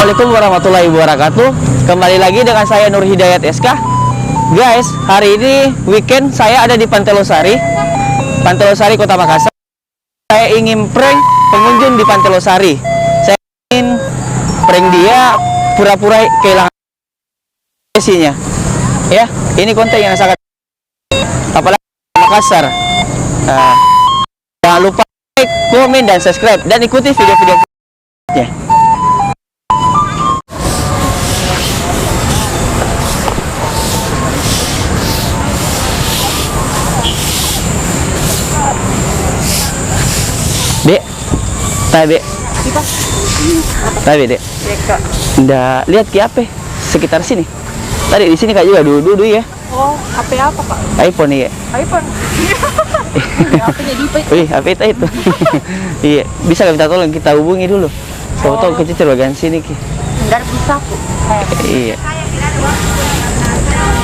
Assalamualaikum warahmatullahi wabarakatuh. Kembali lagi dengan saya Nur Hidayat SK. Guys, hari ini weekend saya ada di Pantai Losari, Kota Makassar. Saya ingin prank pengunjung di Pantai Losari. Saya ingin prank dia pura-pura kehilangan isinya. Ya, ini konten yang sangat apalagi Makassar. Jangan lupa like, komen, dan subscribe, dan ikuti video-videonya. Dek, tabe, Dek. Nggak lihat ke apa sekitar sini. Tadi di sini kak juga duduk ya. Oh, HP apa pak? iPhone ya. iPhone. HP-nya Dipa. Wih, HP itu. Iya, bisa nggak minta tolong kita hubungi dulu. Tahu kecil bagian sini ki. Enggak bisa bu. Iya.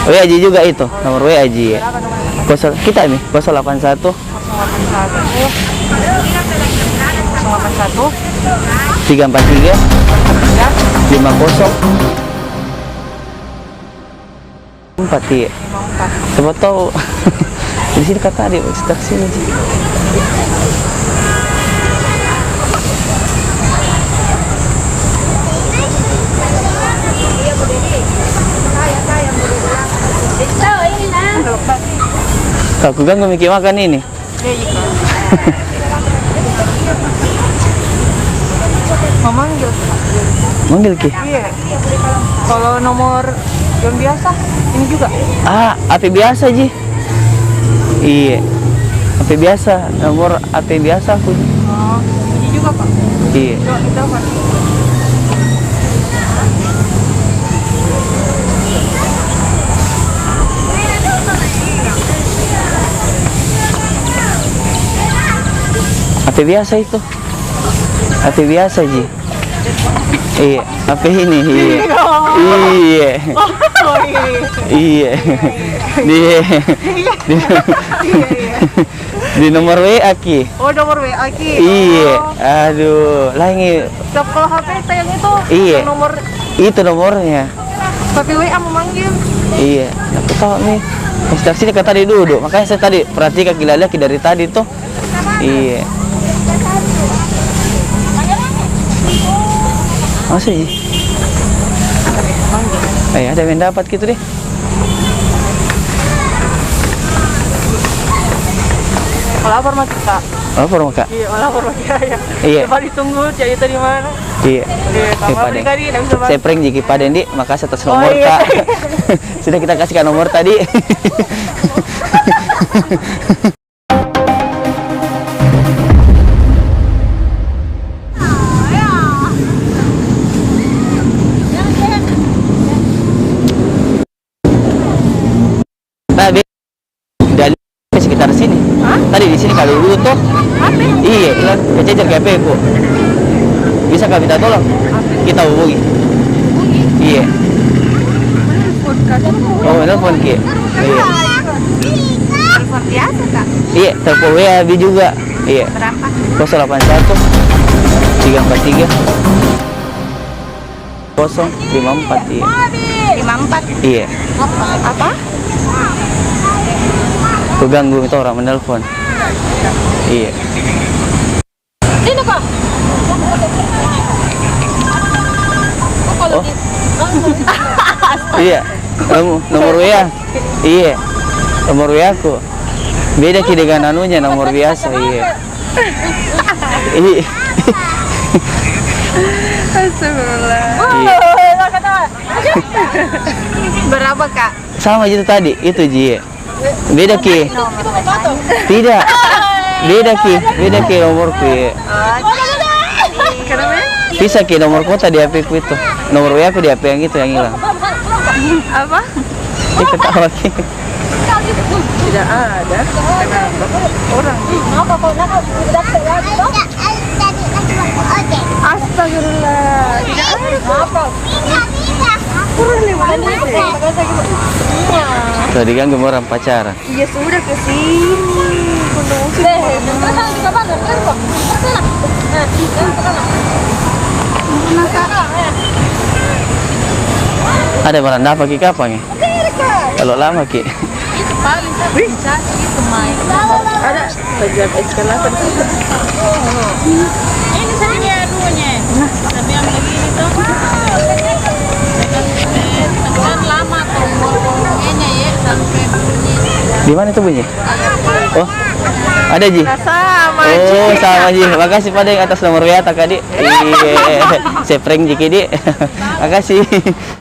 WA Aji juga itu, nomor WA Aji ya. Kita nih 081 343 50 4 ya. Coba tahu di sini kata dia sekitar sini. Aku ganggu mikir makan ini. Manggil ki? Iya. Kalau nomor yang biasa ini juga. HP biasa Ji. Iya. HP biasa, nomor HP biasa aku. Oh, ini juga pak. Iya. Coba kita pak. HP biasa itu. HP biasa Ji. Iya, HP ini. Iya. Iya. Iya. Di nomor WA ki. Oh, nomor WA ki. Iya. Aduh, lagi. Kalau HP saya yang itu. Iya. Yang nomor. Itu nomornya. Tapi WA memanggil. Iya. Aku tahu nih. Sekitar sini kan tadi duduk. Makanya saya tadi perhatikan gila-gila dari tadi tuh. Iya. Masa sih? Ada yang dapat gitu deh. Lapor mah kita. Lapor mah kak? Iya, lapor mah kita ya. Iya. Coba ditunggu cari tadi mana? Iya. Saya prank Jiki Paden di makasih atas nomor kak. Sudah kita kasihkan nomor tadi. Tadi dari sekitar sini. Tadi di sini kalau dulu tuh. Iya, hilang kececer ke HP ku. Bisa kak minta tolong? Kita hubungi. Iya. Oh, telepon ki. Iya. Telepon biasa kak. Iya, telepon WA juga. Iya. Berapa? 081 343 054 iya. 54. Iya. Apa? Aku ganggu itu orang menelpon. Iya. Ini kok. Oh. Iya. Nomor WA. Iya. Nomor WA aku. Beda ki dengan anunya nomor biasa. Iya. Iya. Astagfirullah. Iya. Berapa kak? Sama gitu tadi, itu Ji. Beda ki. Tidak. Beda ki nomorku ya. Kenapa? Bisa ki nomor kota di HP ku itu. Nomor WA aku di HP yang itu yang hilang. Apa? Ketawa ki. Tidak ada. Kenapa? Orang. Astagfirullah. Tidak ada. Kurang 5 menit. Tuh diganggu orang pacaran. Ya sudah ke sini. Ada beranda pagi kapan ya? Kalau lama ki. Itu paling saya bisa itu main. Ada bagian eskalator. Ini saja anunya. Tapi yang lagi ini tuh. Kan lama tuh ngomongnya ya sampai bunyi. Di mana itu bunyi? Oh, ada Ji. Sama. Oh, sama Ji. Makasih pada yang atas nomor WA tak Kak, Di. Saya prank Ji Ki, Di. Makasih.